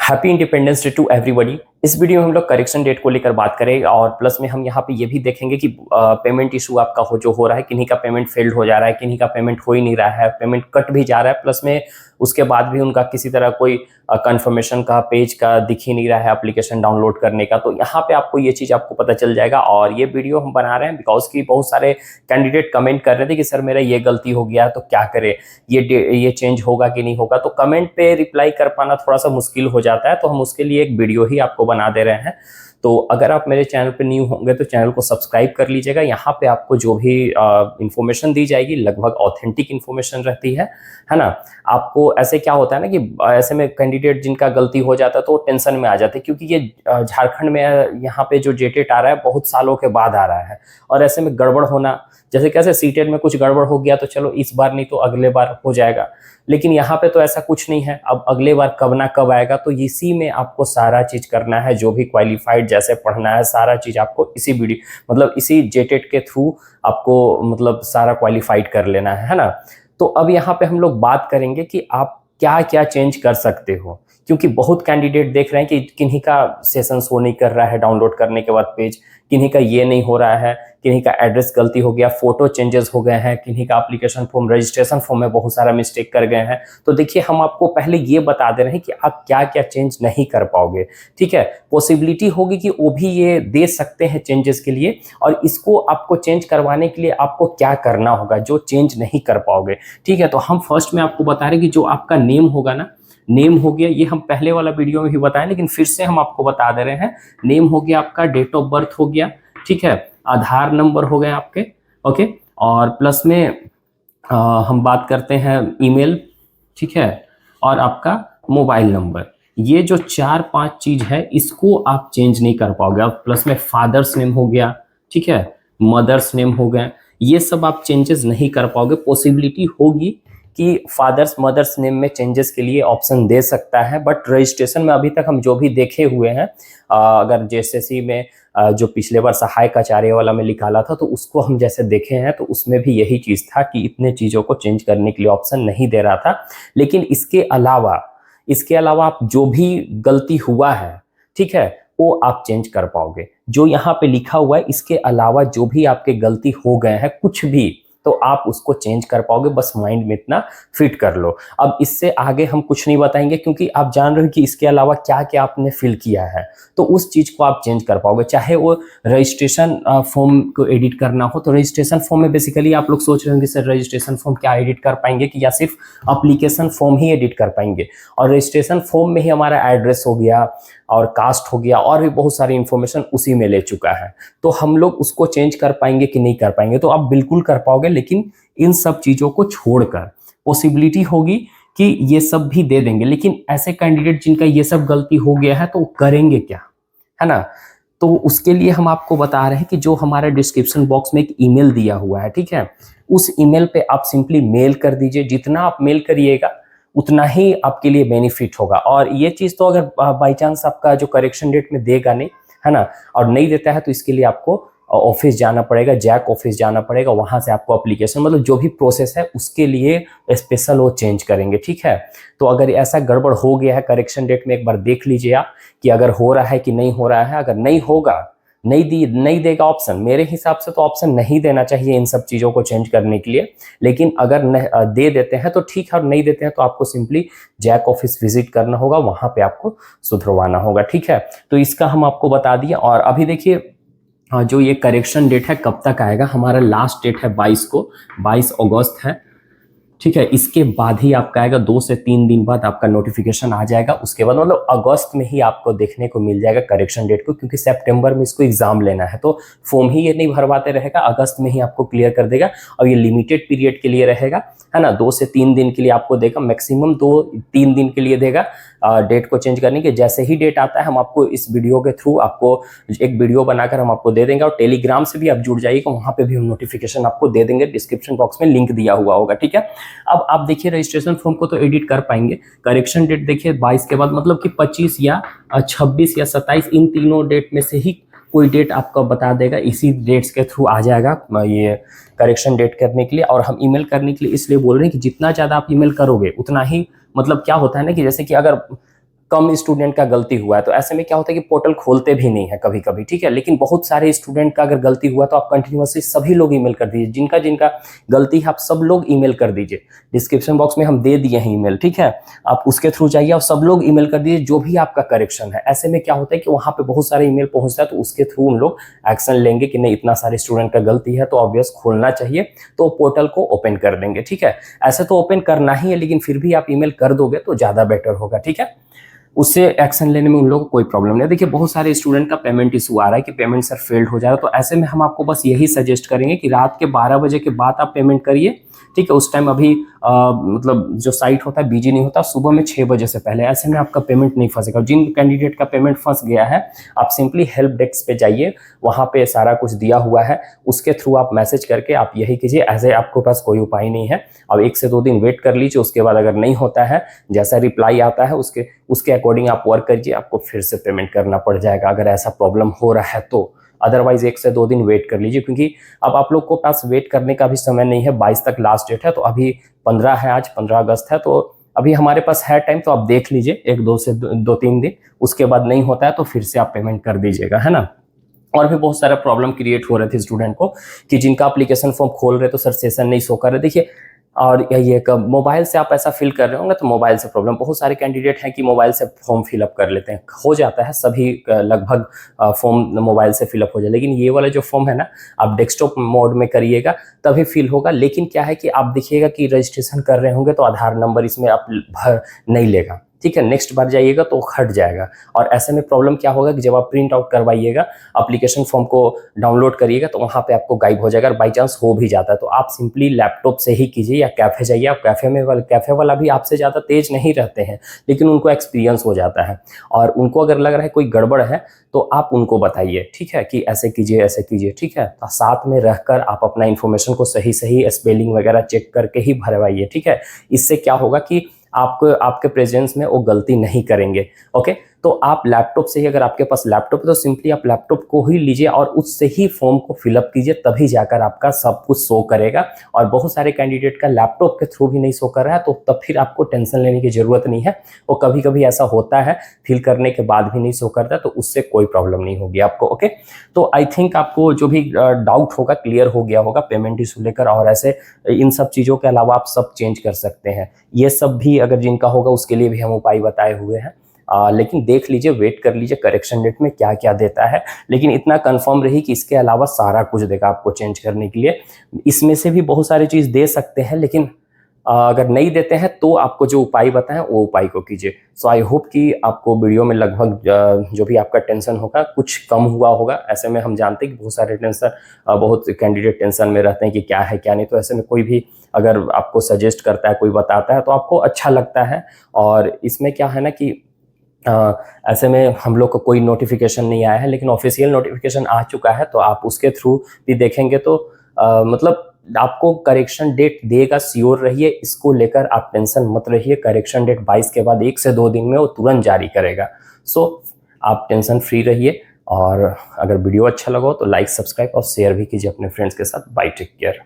Happy independence day to everybody. इस video में हम लोग करेक्शन डेट को लेकर बात करेंगे और प्लस में हम यहाँ पे ये भी देखेंगे कि पेमेंट इशू आपका जो हो रहा है, किन्हीं का पेमेंट फेल्ड हो जा रहा है, किन्हीं का पेमेंट हो ही नहीं रहा है, पेमेंट कट भी जा रहा है, प्लस में उसके बाद भी उनका किसी तरह कोई कंफर्मेशन का पेज का दिख ही नहीं रहा है एप्लीकेशन डाउनलोड करने का। तो यहाँ पे आपको ये चीज़ आपको पता चल जाएगा। और ये वीडियो हम बना रहे हैं बिकॉज कि बहुत सारे कैंडिडेट कमेंट कर रहे थे कि सर मेरा ये गलती हो गया तो क्या करे, ये चेंज होगा कि नहीं होगा। तो कमेंट पे रिप्लाई कर पाना थोड़ा सा मुश्किल हो जाता है, तो हम उसके लिए एक वीडियो ही आपको बना दे रहे हैं। तो अगर आप मेरे चैनल पे न्यू होंगे तो चैनल को सब्सक्राइब कर लीजिएगा। यहाँ पे आपको जो भी इंफॉर्मेशन दी जाएगी लगभग ऑथेंटिक इंफॉर्मेशन रहती है ना। आपको ऐसे क्या होता है ना कि ऐसे में कैंडिडेट जिनका गलती हो जाता है तो टेंशन में आ जाते हैं, क्योंकि ये झारखंड में यहाँ पे जो जेटेट आ रहा है बहुत सालों के बाद आ रहा है, और ऐसे में गड़बड़ होना, जैसे कैसे सीटेट में कुछ गड़बड़ हो गया तो चलो इस बार नहीं तो अगले बार हो जाएगा, लेकिन यहाँ पे तो ऐसा कुछ नहीं है। अब अगले बार कब ना कब आएगा, तो इसी में आपको सारा चीज करना है। जो भी क्वालिफाइड जैसे पढ़ना है सारा चीज आपको इसी वीडियो मतलब इसी जेटेट के थ्रू आपको मतलब सारा क्वालिफाइड कर लेना है ना। तो अब यहाँ पे हम लोग बात करेंगे कि आप क्या क्या चेंज कर सकते हो, क्योंकि बहुत कैंडिडेट देख रहे हैं कि किन्हीं का सेशन शो नहीं कर रहा है डाउनलोड करने के बाद पेज, किन्हीं का ये नहीं हो रहा है, किन्हीं का एड्रेस गलती हो गया, फोटो चेंजेस हो गए हैं, किन्हीं का एप्लीकेशन फॉर्म रजिस्ट्रेशन फॉर्म में बहुत सारा मिस्टेक कर गए हैं। तो देखिए हम आपको पहले ये बता दे रहे हैं कि आप क्या क्या चेंज नहीं कर पाओगे। ठीक है, पॉसिबिलिटी होगी कि वो भी ये दे सकते हैं चेंजेस के लिए, और इसको आपको चेंज करवाने के लिए आपको क्या करना होगा जो चेंज नहीं कर पाओगे। ठीक है, तो हम फर्स्ट में आपको बता रहे हैं कि जो आपका नेम होगा ना, नेम हो गया, ये हम पहले वाला वीडियो में भी बताएं लेकिन फिर से हम आपको बता दे रहे हैं। नेम हो गया आपका, डेट ऑफ बर्थ हो गया, ठीक है, आधार नंबर हो गए आपके, ओके, और प्लस में हम बात करते हैं ईमेल, ठीक है, और आपका मोबाइल नंबर। ये जो 4-5 चीज है इसको आप चेंज नहीं कर पाओगे। अब प्लस में फादर्स नेम हो गया, ठीक है, मदर्स नेम हो गए, ये सब आप चेंजेस नहीं कर पाओगे। पॉसिबिलिटी होगी कि फादर्स मदर्स नेम में चेंजेस के लिए ऑप्शन दे सकता है, बट रजिस्ट्रेशन में अभी तक हम जो भी देखे हुए हैं, अगर जेएसएससी में जो पिछले बार सहायक आचार्य वाला में निकाला था तो उसको हम जैसे देखे हैं तो उसमें भी यही चीज था कि इतने चीजों को चेंज करने के लिए ऑप्शन नहीं दे रहा था। लेकिन इसके अलावा आप जो भी गलती हुआ है, ठीक है, वो आप चेंज कर पाओगे। जो यहाँ पे लिखा हुआ है इसके अलावा जो भी आपके गलती हो गए हैं कुछ भी, तो आप उसको चेंज कर पाओगे। बस माइंड में इतना फिट कर लो। अब इससे आगे हम कुछ नहीं बताएंगे क्योंकि आप जान रहे हो कि इसके अलावा क्या क्या आपने फिल किया है, तो उस चीज को आप चेंज कर पाओगे। चाहे वो रजिस्ट्रेशन फॉर्म को एडिट करना हो, तो रजिस्ट्रेशन फॉर्म में बेसिकली आप लोग सोच रहे होंगे सर रजिस्ट्रेशन फॉर्म क्या एडिट कर पाएंगे कि या सिर्फ अप्लीकेशन फॉर्म ही एडिट कर पाएंगे। और रजिस्ट्रेशन फॉर्म में ही हमारा एड्रेस हो गया और कास्ट हो गया और भी बहुत सारी इंफॉर्मेशन उसी में ले चुका है, तो हम लोग उसको चेंज कर पाएंगे कि नहीं कर पाएंगे। तो आप बिल्कुल कर पाओगे, लेकिन इन सब चीजों को छोड़कर पॉसिबिलिटी होगी कि ये सब भी दे देंगे। लेकिन ऐसे कैंडिडेट जिनका ये सब गलती हो गया है तो वो करेंगे क्या, है ना। तो उसके लिए हम आपको बता रहे हैं कि जो हमारे डिस्क्रिप्शन बॉक्स में एक ईमेल दिया हुआ है, ठीक है, उस ईमेल पे आप सिंपली मेल कर दीजिए। जितना आप मेल करिएगा उतना ही आपके लिए बेनिफिट होगा। और ये चीज तो अगर बाई चांस आपका जो करेक्शन डेट में देगा नहीं, है ना, और नहीं देता है तो इसके लिए आपको ऑफिस जाना पड़ेगा, जैक ऑफिस जाना पड़ेगा, वहां से आपको एप्लीकेशन मतलब जो भी प्रोसेस है उसके लिए स्पेशल वो चेंज करेंगे। ठीक है, तो अगर ऐसा गड़बड़ हो गया है करेक्शन डेट में, एक बार देख लीजिए आप कि अगर हो रहा है कि नहीं हो रहा है। अगर नहीं होगा, नहीं देगा ऑप्शन, मेरे हिसाब से तो ऑप्शन नहीं देना चाहिए इन सब चीज़ों को चेंज करने के लिए। लेकिन अगर दे देते हैं तो ठीक है, और नहीं देते हैं तो आपको सिंपली जैक ऑफिस विजिट करना होगा, वहां पे आपको सुधरवाना होगा। ठीक है, तो इसका हम आपको बता दिए। और अभी देखिए जो ये करेक्शन डेट है कब तक आएगा, हमारा लास्ट डेट है 22 को, 22 अगस्त है, ठीक है। इसके बाद ही आपका आएगा, 2 से 3 दिन बाद आपका नोटिफिकेशन आ जाएगा। उसके बाद मतलब अगस्त में ही आपको देखने को मिल जाएगा करेक्शन डेट को, क्योंकि सितंबर में इसको एग्जाम लेना है तो फॉर्म ही ये नहीं भरवाते रहेगा, अगस्त में ही आपको क्लियर कर देगा। और ये लिमिटेड पीरियड के लिए रहेगा, है ना, 2 से 3 दिन के लिए आपको देगा, मैक्सिमम 2-3 दिन के लिए देगा डेट को चेंज करने के। जैसे ही डेट आता है हम आपको इस वीडियो के थ्रू आपको एक वीडियो बनाकर हम आपको दे देंगे, और टेलीग्राम से भी आप जुड़ जाइएगा, वहां पे भी हम नोटिफिकेशन आपको दे देंगे। डिस्क्रिप्शन बॉक्स में लिंक दिया हुआ होगा, ठीक है। अब आप देखिए रजिस्ट्रेशन फॉर्म को तो एडिट कर पाएंगे। करेक्शन डेट देखिए 22 के बाद, मतलब कि 25 या 26 या 27, इन तीनों डेट में से ही कोई डेट आपको बता देगा। इसी डेट्स के थ्रू आ जाएगा ये करेक्शन डेट करने के लिए। और हम ईमेल करने के लिए इसलिए बोल रहे हैं कि जितना ज़्यादा आप ईमेल करोगे उतना ही, मतलब क्या होता है ना कि जैसे कि अगर कम स्टूडेंट का गलती हुआ है, तो ऐसे में क्या होता है कि पोर्टल खोलते भी नहीं है कभी कभी, ठीक है। लेकिन बहुत सारे स्टूडेंट का अगर गलती हुआ तो आप कंटिन्यूअसली सभी लोग ईमेल कर दीजिए, जिनका जिनका गलती है आप सब लोग ईमेल कर दीजिए। डिस्क्रिप्शन बॉक्स में हम दे दिए हैं ईमेल, ठीक है, आप उसके थ्रू जाइए और सब लोग ईमेल कर दीजिए जो भी आपका करेक्शन है। ऐसे में क्या होता है कि वहां पे बहुत सारे ईमेल पहुंचता है, तो उसके थ्रू उन लोग एक्शन लेंगे कि नहीं इतना सारे स्टूडेंट का गलती है तो ऑब्वियस खोलना चाहिए, तो पोर्टल को ओपन कर देंगे, ठीक है। ऐसे तो ओपन करना ही है, लेकिन फिर भी आप ईमेल कर दोगे तो ज्यादा बेटर होगा, ठीक है। उससे एक्शन लेने में उन लोगों को कोई प्रॉब्लम नहीं है। देखिए बहुत सारे स्टूडेंट का पेमेंट इशू आ रहा है कि पेमेंट सर फेल्ड हो जा रहा है, तो ऐसे में हम आपको बस यही सजेस्ट करेंगे कि रात के 12 बजे के बाद आप पेमेंट करिए, ठीक है। उस टाइम अभी मतलब जो साइट होता है बिजी नहीं होता, सुबह में 6 बजे से पहले, ऐसे में आपका पेमेंट नहीं फंसेगा। जिन कैंडिडेट का पेमेंट फंस गया है आप सिंपली हेल्प डेस्क पे जाइए, वहां पे सारा कुछ दिया हुआ है, उसके थ्रू आप मैसेज करके आप यही कीजिए। ऐसे आपके पास कोई उपाय नहीं है, अब 1 से 2 दिन वेट कर लीजिए, उसके बाद अगर नहीं होता है, जैसा रिप्लाई आता है उसके अकॉर्डिंग आप वर्क करिए, आपको फिर से पेमेंट करना पड़ जाएगा अगर ऐसा प्रॉब्लम हो रहा है तो। अदरवाइज 1 से 2 दिन वेट कर लीजिए, क्योंकि अब आप लोग को पास वेट करने का भी समय नहीं है। 22 तक लास्ट डेट है, तो अभी 15 है, आज 15 अगस्त है, तो अभी हमारे पास है टाइम, तो आप देख लीजिए 1-2 दिन, उसके बाद नहीं होता है तो फिर से आप पेमेंट कर दीजिएगा, है ना। और भी बहुत सारा प्रॉब्लम क्रिएट हो रहे थे स्टूडेंट को कि जिनका एप्लीकेशन फॉर्म खोल रहे तो सर सेशन नहीं शो कर रहे। देखिए, और ये कब मोबाइल से आप ऐसा फिल कर रहे होंगे तो मोबाइल से प्रॉब्लम, बहुत सारे कैंडिडेट हैं कि मोबाइल से फॉर्म फिलअप कर लेते हैं, हो जाता है सभी लगभग फॉर्म मोबाइल से फिलअप हो जाए, लेकिन ये वाला जो फॉर्म है ना आप डेस्कटॉप मोड में करिएगा तभी फिल होगा। लेकिन क्या है कि आप देखिएगा कि रजिस्ट्रेशन कर रहे होंगे तो आधार नंबर इसमें आप भर नहीं लेगा, ठीक है। नेक्स्ट बार जाइएगा तो हट जाएगा, और ऐसे में प्रॉब्लम क्या होगा कि जब आप प्रिंट आउट करवाइएगा, एप्लीकेशन फॉर्म को डाउनलोड करिएगा तो वहां पे आपको गायब हो जाएगा, और बाई चांस हो भी जाता है तो आप सिंपली लैपटॉप से ही कीजिए या कैफे जाइए। आप कैफे वाला भी आपसे ज़्यादा तेज नहीं रहते हैं, लेकिन उनको एक्सपीरियंस हो जाता है, और उनको अगर लग रहा है कोई गड़बड़ है तो आप उनको बताइए, ठीक है, कि ऐसे कीजिए, ठीक है। तो साथ में रहकर आप अपना इन्फॉर्मेशन को सही स्पेलिंग वगैरह चेक करके ही भरवाइए, ठीक है। इससे क्या होगा कि आपके प्रेजेंस में वो गलती नहीं करेंगे, ओके। तो आप लैपटॉप से ही, अगर आपके पास लैपटॉप है तो सिंपली आप लैपटॉप को ही लीजिए और उससे ही फॉर्म को फिलअप कीजिए, तभी जाकर आपका सब कुछ शो करेगा। और बहुत सारे कैंडिडेट का लैपटॉप के थ्रू भी नहीं शो कर रहा है, तो तब फिर आपको टेंशन लेने की जरूरत नहीं है। वो कभी कभी ऐसा होता है, फिल करने के बाद भी नहीं शो करता, तो उससे कोई प्रॉब्लम नहीं होगी आपको, ओके। तो आई थिंक आपको जो भी डाउट होगा क्लियर हो गया होगा पेमेंट इशू लेकर, और ऐसे इन सब चीज़ों के अलावा आप सब चेंज कर सकते हैं। ये सब भी अगर जिनका होगा उसके लिए भी हम उपाय बताए हुए हैं, लेकिन देख लीजिए, वेट कर लीजिए करेक्शन डेट में क्या क्या देता है। लेकिन इतना कंफर्म रही कि इसके अलावा सारा कुछ देगा आपको चेंज करने के लिए। इसमें से भी बहुत सारी चीज़ दे सकते हैं, लेकिन अगर नहीं देते हैं तो आपको जो उपाय बताएं वो उपाय को कीजिए। सो आई होप कि आपको वीडियो में लगभग जो भी आपका टेंशन होगा कुछ कम हुआ होगा। ऐसे में हम जानते हैं कि बहुत सारे बहुत कैंडिडेट टेंशन में रहते हैं कि क्या है क्या नहीं, तो ऐसे में कोई भी अगर आपको सजेस्ट करता है, कोई बताता है, तो आपको अच्छा लगता है। और इसमें क्या है ना कि ऐसे में हम लोग को कोई नोटिफिकेशन नहीं आया है, लेकिन ऑफिशियल नोटिफिकेशन आ चुका है, तो आप उसके थ्रू भी देखेंगे तो मतलब आपको करेक्शन डेट देगा, श्योर रहिए। इसको लेकर आप टेंशन मत रहिए, करेक्शन डेट 22 के बाद 1 से 2 दिन में वो तुरंत जारी करेगा। सो आप टेंशन फ्री रहिए, और अगर वीडियो अच्छा लगा तो लाइक, सब्सक्राइब और शेयर भी कीजिए अपने फ्रेंड्स के साथ। Bye, take care.